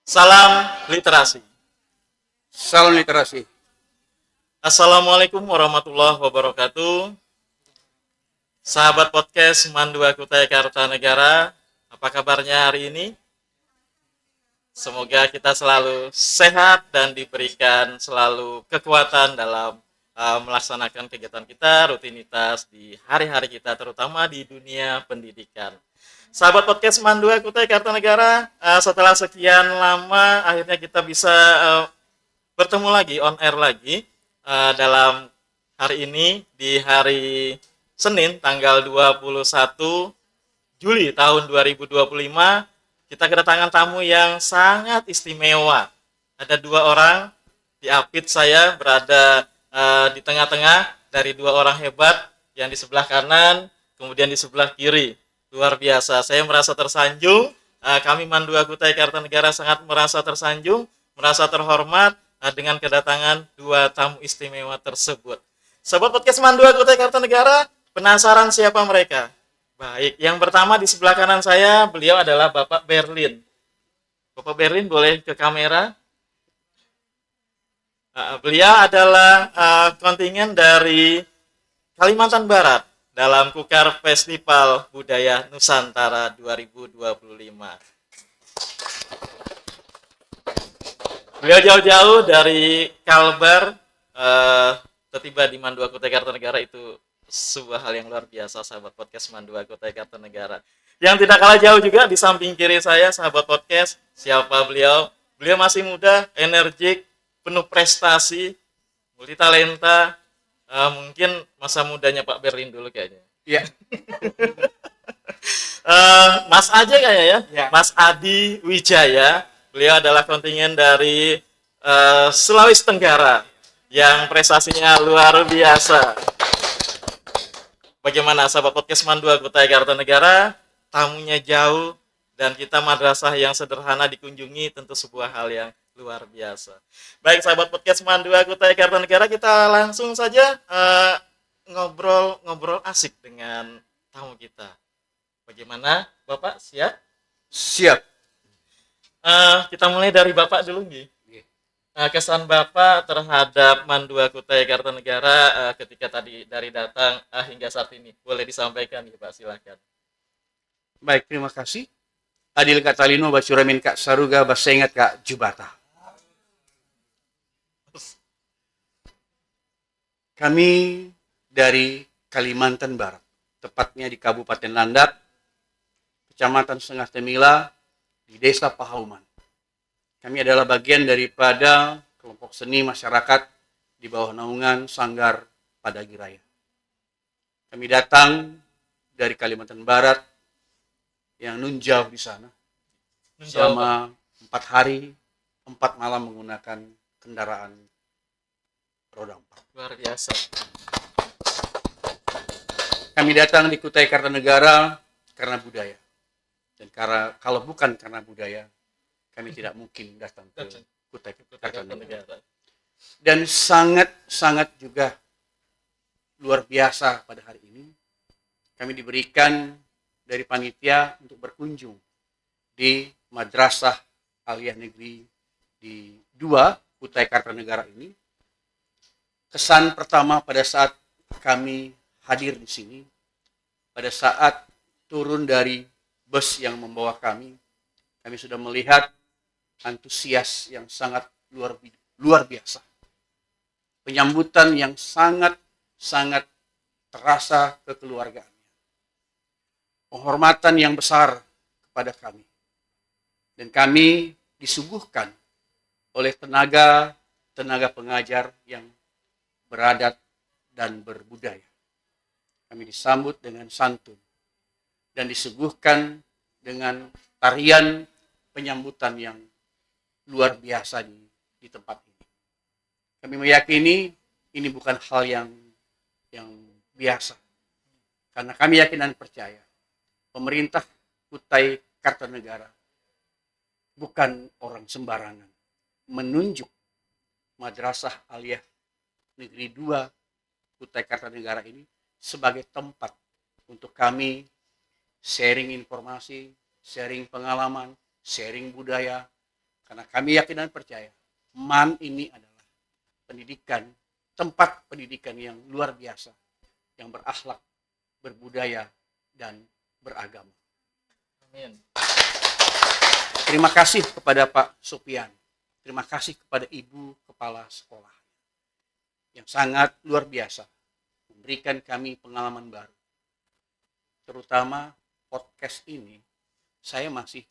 Salam literasi. Salam literasi. Assalamualaikum warahmatullahi wabarakatuh. Sahabat podcast Mandua Kutai Kartanegara, apa kabarnya hari ini? Semoga kita selalu sehat dan diberikan selalu kekuatan dalam melaksanakan kegiatan kita, rutinitas di hari-hari kita, terutama di dunia pendidikan. Sahabat podcast Mandua Kutai Kartanegara, setelah sekian lama akhirnya kita bisa bertemu lagi, on air lagi dalam hari ini di hari Senin tanggal 21 Juli tahun 2025. Kita kedatangan tamu yang sangat istimewa. Ada dua orang, di apit saya berada di tengah-tengah dari dua orang hebat, yang di sebelah kanan, kemudian di sebelah kiri. Luar biasa, saya merasa tersanjung. Kami Mandua Kutai Kartanegara sangat merasa tersanjung, merasa terhormat dengan kedatangan dua tamu istimewa tersebut. Sobat podcast Mandua Kutai Kartanegara, penasaran siapa mereka? Baik, yang pertama di sebelah kanan saya, beliau adalah Bapak Berlin. Bapak Berlin boleh ke kamera. Beliau adalah kontingen dari Kalimantan Barat dalam Kukar Festival Budaya Nusantara 2025. Beliau jauh-jauh dari Kalbar, tiba di Mandua Kutai Kartanegara, itu sebuah hal yang luar biasa, sahabat podcast Mandua Kutai Kartanegara. Yang tidak kalah jauh juga di samping kiri saya, sahabat podcast, siapa beliau? Beliau masih muda, energik, penuh prestasi, multi talenta. Mungkin masa mudanya Pak Berlin dulu kayaknya. Ya. Mas aja kayaknya ya, Ya. Mas Adi Wijaya. Beliau adalah kontingen dari Sulawesi Tenggara yang prestasinya luar biasa. Bagaimana sahabat podcast Mandua Kutai Kartanegara? Tamunya jauh dan kita madrasah yang sederhana dikunjungi, tentu sebuah hal yang luar biasa. Baik sahabat podcast Mandua Kutai Kartanegara, kita langsung saja ngobrol asik dengan tamu kita. Bagaimana Bapak, siap? Siap. Kita mulai dari Bapak dulu nih. Kesan Bapak terhadap Mandua Kutai Kartanegara ketika tadi dari datang hingga saat ini, boleh disampaikan ya Pak, silakan. Baik, terima kasih. Adil Katalino Basuramin Kak Saruga Basengat Kak Jubata. Kami dari Kalimantan Barat, tepatnya di Kabupaten Landak, Kecamatan Sengah Temila, di Desa Pahauman. Kami adalah bagian daripada kelompok seni masyarakat di bawah naungan Sanggar Padagi Raya. Kami datang dari Kalimantan Barat yang nun jauh di sana. Selama 4 hari, 4 malam menggunakan kendaraan roda 4. Luar biasa. Kami datang di Kutai Kartanegara karena budaya. Dan kalau bukan karena budaya, kami tidak mungkin datang ke Kutai Kartanegara. Dan sangat juga luar biasa pada hari ini. Kami diberikan dari panitia untuk berkunjung di Madrasah Aliyah Negeri di 2 Kutai Kartanegara ini. Kesan pertama pada saat kami hadir di sini, pada saat turun dari bus yang membawa kami sudah melihat antusias yang sangat luar biasa. Penyambutan yang sangat terasa kekeluargaannya. Penghormatan yang besar kepada kami. Dan kami disuguhkan oleh tenaga pengajar yang beradat dan berbudaya. Kami disambut dengan santun dan disuguhkan dengan tarian penyambutan yang luar biasa di tempat ini. Kami meyakini ini bukan hal yang biasa. Karena kami yakin dan percaya pemerintah Kutai Kartanegara bukan orang sembarangan menunjuk Madrasah Aliyah Negeri 2 Kutai Kartanegara ini sebagai tempat untuk kami sharing informasi, sharing pengalaman, sharing budaya, Karena kami yakin dan percaya, MAN ini adalah pendidikan, tempat pendidikan yang luar biasa, yang berakhlak, berbudaya, dan beragama. Amin. Terima kasih kepada Pak Sopian. Terima kasih kepada Ibu Kepala Sekolah yang sangat luar biasa memberikan kami pengalaman baru. Terutama podcast ini, saya masih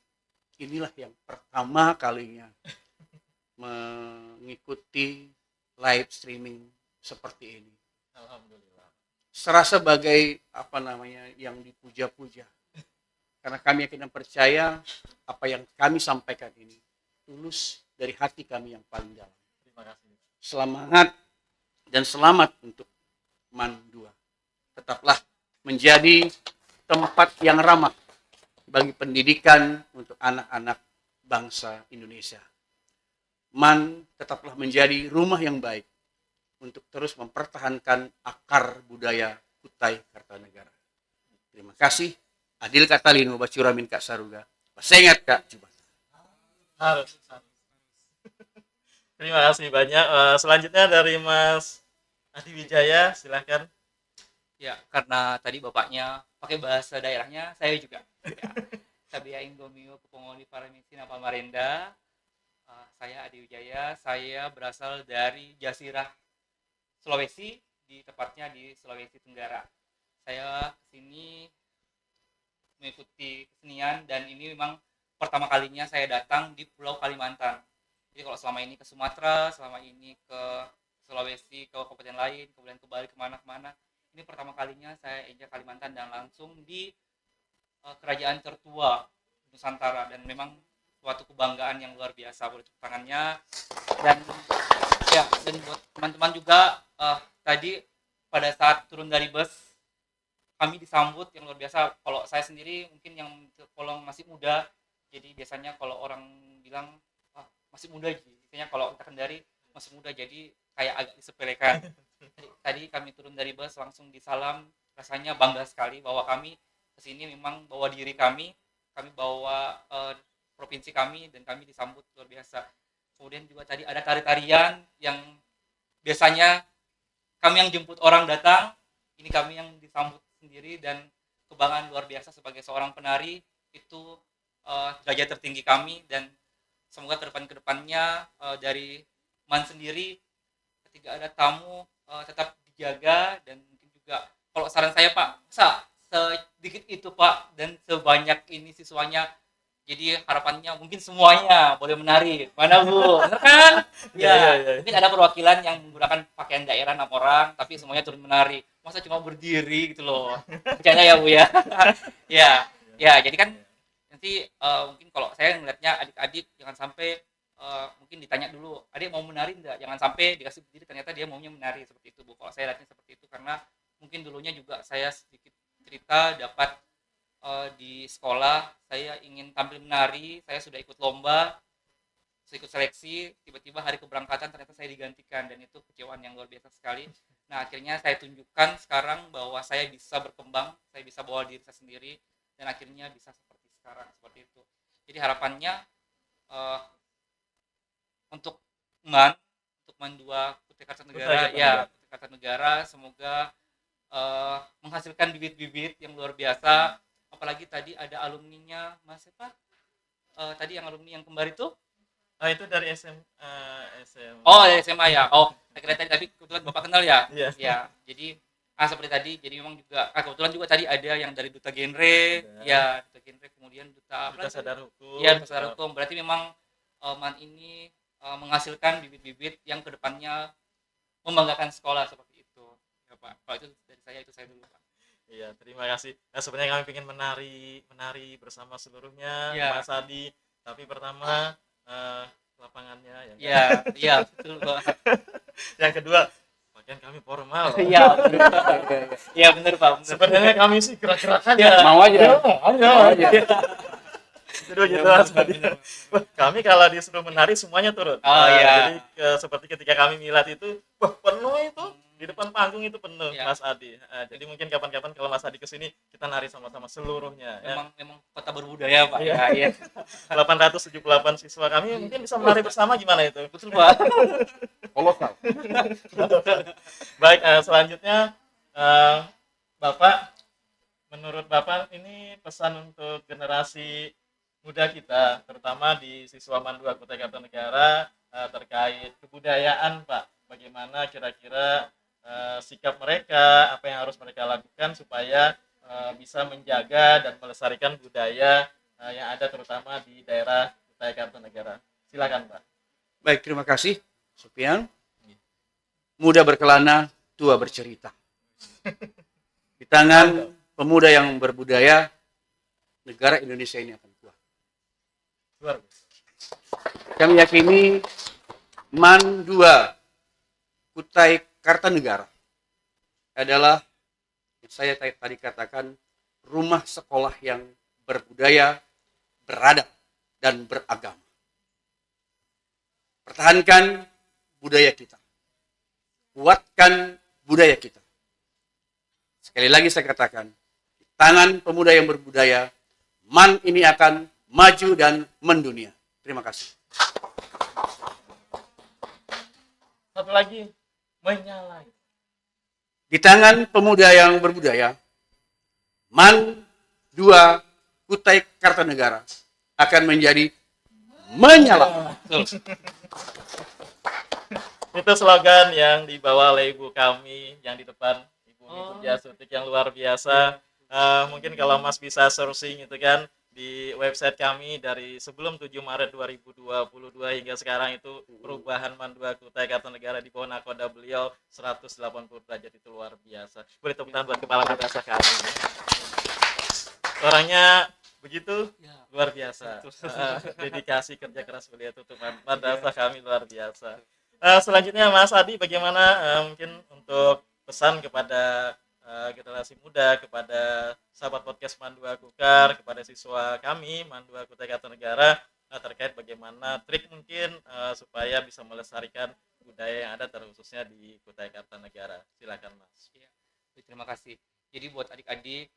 inilah yang pertama kalinya mengikuti live streaming seperti ini. Alhamdulillah. Serasa bagai yang dipuja-puja. Karena kami yakin dan percaya apa yang kami sampaikan ini tulus dari hati kami yang paling dalam. Terima kasih. Semangat dan selamat untuk MAN 2. Tetaplah menjadi tempat yang ramah bagi pendidikan untuk anak-anak bangsa Indonesia. MAN tetaplah menjadi rumah yang baik untuk terus mempertahankan akar budaya Kutai Kartanegara. Terima kasih. Adil Katalino Bacuramin Kak Saruga. Pasengat Kak Jubata. Harus. Terima kasih banyak. Selanjutnya dari Mas Adi Wijaya, silahkan. Ya, karena tadi bapaknya pakai bahasa daerahnya, saya juga. Ya. Sabia Indomio Pupongoli Paramisi Napa Marenda. Saya Adi Wijaya, saya berasal dari Jasirah, Sulawesi, tepatnya di Sulawesi Tenggara. Saya kesini mengikuti kesenian dan ini memang pertama kalinya saya datang di Pulau Kalimantan. Jadi kalau selama ini ke Sumatera, selama ini ke Sulawesi, ke kabupaten lain, kemudian ke Bali, kemana-kemana, ini pertama kalinya saya injak Kalimantan dan langsung di kerajaan tertua Nusantara, dan memang suatu kebanggaan yang luar biasa buat tangannya. Dan ya, dan buat teman-teman juga tadi pada saat turun dari bus kami disambut yang luar biasa. Kalau saya sendiri mungkin yang kolong masih muda, jadi biasanya kalau orang bilang masih muda, biasanya kalau kita Kendari masih muda, jadi kayak agak disepelekan. Tadi kami turun dari bus langsung disalam, rasanya bangga sekali bahwa kami kesini memang bawa diri kami bawa provinsi kami, dan kami disambut luar biasa. Kemudian juga tadi ada tari-tarian yang biasanya kami yang jemput orang datang, ini kami yang disambut sendiri, dan kebanggaan luar biasa sebagai seorang penari. Itu derajat tertinggi kami, dan semoga kedepannya dari MAN sendiri ketika ada tamu tetap dijaga, dan mungkin juga kalau saran saya Pak, sedikit itu Pak dan sebanyak ini siswanya, jadi harapannya mungkin semuanya boleh menari. Mana Bu? Benar kan? Ya. Mungkin ada perwakilan yang menggunakan pakaian daerah 6 orang, tapi semuanya turun menari. Masa cuma berdiri gitu loh. Bercanda ya Bu ya. Ya, jadi kan nanti mungkin kalau saya ngeliatnya adik-adik jangan sampai mungkin ditanya dulu, adik mau menari enggak? Jangan sampai dikasih berdiri ternyata dia maunya menari, seperti itu Bu. Kalau saya lihatnya seperti itu, karena mungkin dulunya juga saya sedikit cerita dapat di sekolah saya ingin tampil menari, saya sudah ikut lomba, saya ikut seleksi, tiba-tiba hari keberangkatan ternyata saya digantikan, dan itu kecewaan yang luar biasa sekali. Nah, akhirnya saya tunjukkan sekarang bahwa saya bisa berkembang, saya bisa bawa diri saya sendiri, dan akhirnya bisa seperti sekarang, seperti itu. Jadi harapannya untuk MAN 2 Kutai Kartanegara, Kutai Kartanegara, semoga menghasilkan bibit-bibit yang luar biasa. Apalagi tadi ada alumninya Mas siapa? Tadi yang alumni yang kembar itu? Itu dari SMA. Oh, dari SMA ya. Oh, saya kira tadi, tapi kebetulan Bapak kenal ya? Iya. Ya, jadi seperti tadi, jadi memang juga kebetulan juga tadi ada yang dari Duta Genre, ya, Duta Genre, kemudian Duta Sadar Hukum. Ya, Duta Sadar Hukum. Berarti memang MAN ini menghasilkan bibit-bibit yang kedepannya membanggakan sekolah, seperti itu. Ya, Pak. Kalau itu dari saya, itu saya dulu, Pak. Iya, terima kasih. Nah, sebenarnya kami ingin menari bersama seluruhnya, Mas Adi. Tapi pertama lapangannya ya. Iya, betul Pak. Yang kedua, pakaian kami formal. Iya, iya benar Pak. Sebenarnya kami sih gerak-gerak aja. Ya, mau aja. Gitu Mas Adi. Kami kalau disuruh menari semuanya turun. Iya. Jadi seperti ketika kami milad itu, penuh itu. Di depan panggung itu penuh, Mas Adi. Jadi mungkin kapan-kapan kalau Mas Adi kesini kita nari sama-sama seluruhnya. Memang kota berbudaya Pak. Iya. 878 siswa kami mungkin bisa menari bersama, gimana itu? Betul, Pak. kolosal. Baik, selanjutnya Bapak, menurut Bapak ini pesan untuk generasi muda kita, terutama di siswa Mandua Kutai Kartanegara terkait kebudayaan, Pak. Bagaimana kira-kira sikap mereka, apa yang harus mereka lakukan supaya bisa menjaga dan melestarikan budaya yang ada terutama di daerah Kutai Kartanegara. Silakan, Pak. Baik, terima kasih, Sofian. Muda berkelana, tua bercerita. Di tangan pemuda yang berbudaya, negara Indonesia ini akan kuat. Luar biasa. Kami yakini MAN 2 Kutai Kartanegara adalah yang saya tadi katakan rumah sekolah yang berbudaya, beradab, dan beragama. Pertahankan budaya kita. Kuatkan budaya kita. Sekali lagi saya katakan, di tangan pemuda yang berbudaya, MAN ini akan maju dan mendunia. Terima kasih. Satu lagi, menyalai. Di tangan pemuda yang berbudaya, MAN 2 Kutai Kartanegara akan menjadi menyala. Itu slogan yang dibawa oleh ibu kami yang di depan, Ibu Puja Sutik, yang luar biasa. Mungkin kalau Mas bisa searching itu kan di website kami dari sebelum 7 Maret 2022 hingga sekarang, itu perubahan MAN 2 Kutai Kartanegara di bawah nakoda beliau 180 derajat, itu luar biasa. Boleh tepuk tangan buat kepala madrasah kami. Orangnya begitu luar biasa. Dedikasi kerja keras beliau itu untuk madrasah kami luar biasa. Selanjutnya Mas Adi, bagaimana mungkin untuk pesan kepada generasi muda, kepada sahabat podcast MAN 2 Kukar, kepada siswa kami MAN 2 Kutai Kartanegara terkait bagaimana trik mungkin supaya bisa melestarikan budaya yang ada terkhususnya di Kutai Kartanegara. Silakan Mas. Ya, terima kasih. Jadi buat adik-adik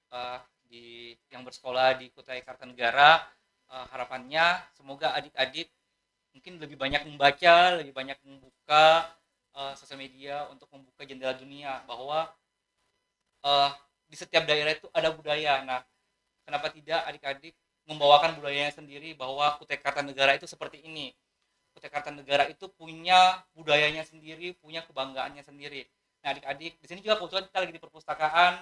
yang bersekolah di Kutai Kartanegara, harapannya semoga adik-adik mungkin lebih banyak membaca, lebih banyak membuka sosial media untuk membuka jendela dunia bahwa di setiap daerah itu ada budaya. Nah, kenapa tidak adik-adik membawakan budayanya sendiri, bahwa Kutai Kartanegara itu seperti ini. Kutai Kartanegara itu punya budayanya sendiri, punya kebanggaannya sendiri. Nah, adik-adik, di sini juga kebetulan kita lagi di perpustakaan,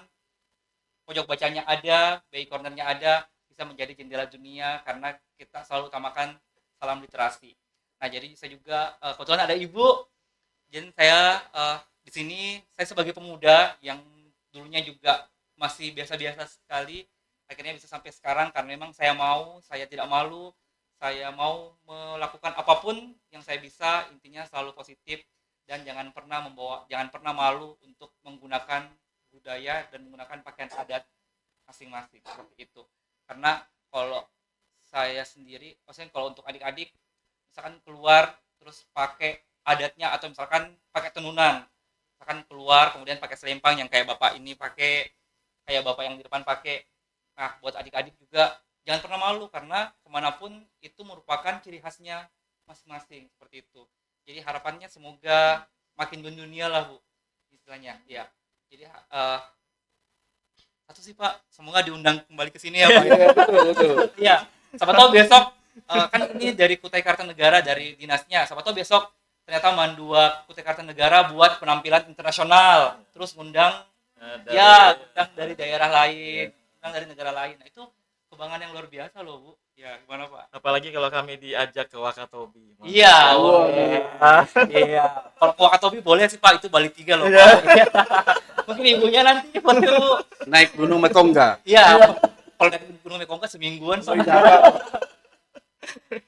pojok bacanya ada, BI cornernya ada, bisa menjadi jendela dunia karena kita selalu utamakan salam literasi. Nah, jadi saya juga kebetulan ada ibu, jadi saya di sini saya sebagai pemuda yang dulunya juga masih biasa-biasa sekali, akhirnya bisa sampai sekarang karena memang saya tidak malu, saya mau melakukan apapun yang saya bisa, intinya selalu positif dan jangan pernah malu untuk menggunakan budaya dan menggunakan pakaian adat masing-masing seperti itu. Karena kalau saya sendiri, maksudnya kalau untuk adik-adik misalkan keluar terus pakai adatnya atau misalkan pakai tenunan, misalkan keluar kemudian pakai selempang yang kayak bapak ini pakai, kayak bapak yang di depan pakai. Nah, buat adik-adik juga jangan pernah malu karena kemanapun itu merupakan ciri khasnya masing-masing seperti itu. Jadi harapannya semoga makin mendunia lah Bu, istilahnya. Ya. Jadi satu sih Pak, semoga diundang kembali ke sini ya Pak. Iya, betul. Iya, siapa tahu besok kan ini dari Kutai Kartanegara, dari dinasnya. Siapa tahu besok ternyata MAN 2 Kutai Kartanegara buat penampilan internasional, terus undang dari daerah lain, undang dari negara lain. Nah, itu kebanggaan yang luar biasa loh Bu. Ya, gimana Pak? Apalagi kalau kami diajak ke Wakatobi. Iya, iya. Kalau ke Wakatobi boleh sih Pak, itu Bali 3 loh Pak. Mungkin ibunya nanti Bu. Naik Gunung Mekongga. Iya. Kalau naik Gunung Mekongga semingguan soalnya.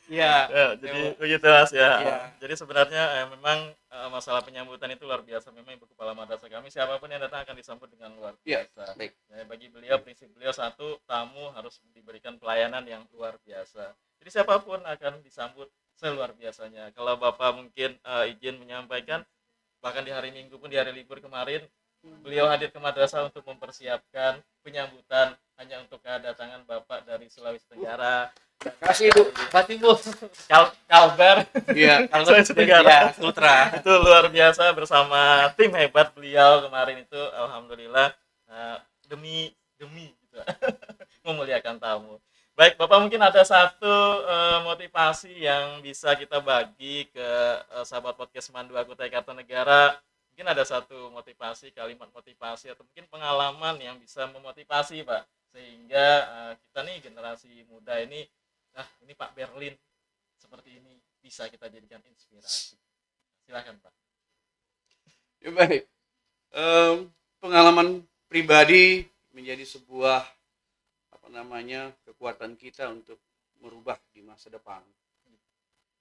Iya. Ya, jadi begitu Mas ya. Iya. Jadi sebenarnya memang masalah penyambutan itu luar biasa. Memang Ibu Kepala Madrasah kami siapapun yang datang akan disambut dengan luar Iya, biasa. baik. Ya, bagi beliau prinsip beliau satu, tamu harus diberikan pelayanan yang luar biasa. Jadi siapapun akan disambut seluar biasanya. Kalau Bapak mungkin izin menyampaikan, bahkan di hari Minggu pun, di hari libur kemarin, beliau hadir ke madrasah untuk mempersiapkan penyambutan hanya untuk kedatangan Bapak dari Sulawesi Tenggara. Kasih Bu. Berarti Bu, Kalbar Iya. Sulawesi Tenggara. ya, Sultra. Itu luar biasa bersama tim hebat beliau kemarin itu, alhamdulillah, demi gitu, memuliakan tamu. Baik Bapak, mungkin ada satu motivasi yang bisa kita bagi ke sahabat podcast Mandu Kutai Kartanegara. Mungkin ada satu motivasi, kalimat motivasi atau mungkin pengalaman yang bisa memotivasi Pak, sehingga kita nih generasi muda ini, ini Pak Berlin seperti ini bisa kita jadikan inspirasi. Silakan Pak. Ya, baik. Pengalaman pribadi menjadi sebuah kekuatan kita untuk merubah di masa depan.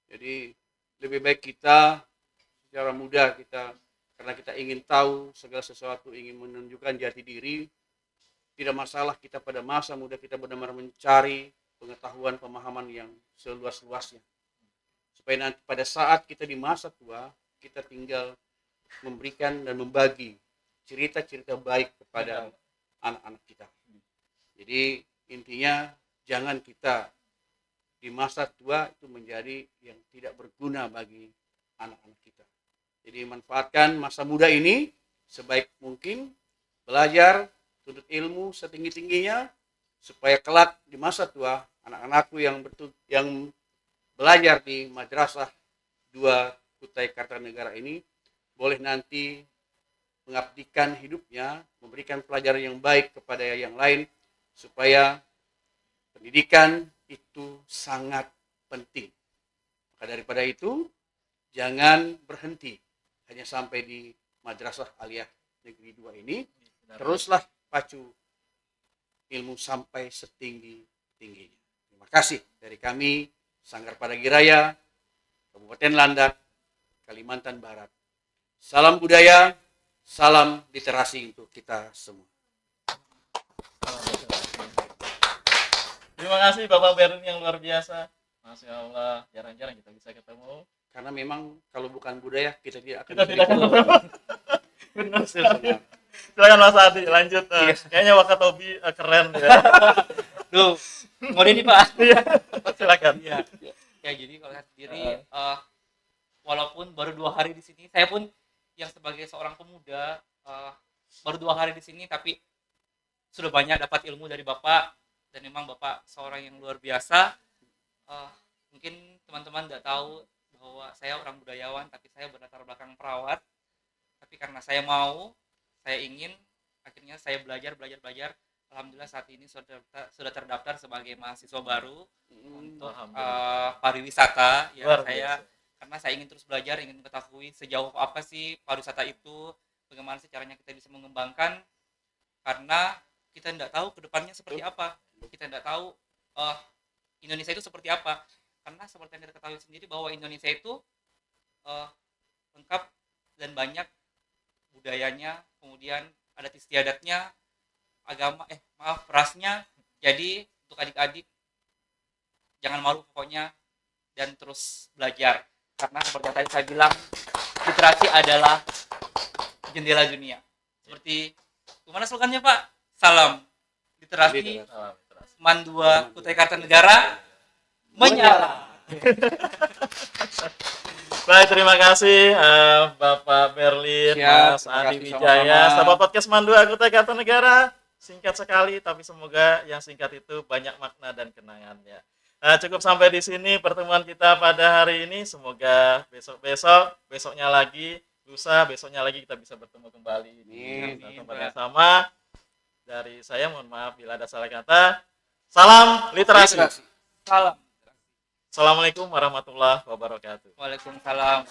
Jadi lebih baik kita secara muda karena kita ingin tahu segala sesuatu, ingin menunjukkan jati diri. Tidak masalah kita pada masa muda kita benar-benar mencari pengetahuan, pemahaman yang seluas-luasnya. Supaya nanti pada saat kita di masa tua, kita tinggal memberikan dan membagi cerita-cerita baik kepada anak-anak kita. Jadi intinya jangan kita di masa tua itu menjadi yang tidak berguna bagi anak-anak kita. Jadi manfaatkan masa muda ini sebaik mungkin, belajar, tuntut ilmu setinggi-tingginya, supaya kelak di masa tua anak-anakku yang belajar di Madrasah 2 Kutai Kartanegara ini boleh nanti mengabdikan hidupnya, memberikan pelajaran yang baik kepada yang lain, supaya pendidikan itu sangat penting. Maka daripada itu, jangan berhenti hanya sampai di Madrasah Aliyah Negeri 2 ini. Teruslah pacu ilmu sampai setinggi-tingginya. Terima kasih dari kami, Sanggar Padagi Raya, Kabupaten Landak, Kalimantan Barat. Salam budaya, salam literasi untuk kita semua. Terima kasih Bapak Berlin yang luar biasa. Masya Allah, jarang-jarang kita bisa ketemu. Karena memang kalau bukan budaya kita tidak akan Ketemu. Benar sekali. Silakan Mas Adi, lanjut. Kayaknya Wakatobi keren ya. Duh, mau ini Pak. Silakan. Iya. Ya jadi kalau saya sendiri, walaupun baru 2 hari di sini, saya pun yang sebagai seorang pemuda baru 2 hari di sini, tapi sudah banyak dapat ilmu dari Bapak. Dan memang Bapak seorang yang luar biasa. Mungkin teman-teman tidak tahu bahwa saya orang budayawan, tapi saya berlatar belakang perawat. Tapi karena saya ingin, akhirnya saya belajar. Alhamdulillah saat ini sudah terdaftar sebagai mahasiswa baru untuk pariwisata. Ya, karena saya ingin terus belajar, ingin mengetahui sejauh apa sih pariwisata itu, bagaimana sih caranya kita bisa mengembangkan. Karena kita tidak tahu kedepannya seperti apa. Kita tidak tahu Indonesia itu seperti apa, karena seperti yang kita ketahui sendiri bahwa Indonesia itu lengkap dan banyak budayanya, kemudian adat istiadatnya, rasnya. Jadi untuk adik-adik jangan malu pokoknya, dan terus belajar, karena seperti yang tadi saya bilang, literasi adalah jendela dunia. Seperti gimana slogannya Pak? Salam literasi. Mandua Kutai Kartanegara menyala. Baik, terima kasih Bapak Berlin, Mas Adi Wijaya, sahabat podcast Mandua Kutai Kartanegara. Singkat sekali, tapi semoga yang singkat itu banyak makna dan kenangannya. Cukup sampai di sini pertemuan kita pada hari ini. Semoga besoknya lagi, lusa, besoknya lagi kita bisa bertemu kembali di tempat yang sama. Dari saya mohon maaf bila ada salah kata. Salam literasi. Salam. Assalamualaikum warahmatullahi wabarakatuh. Waalaikumsalam.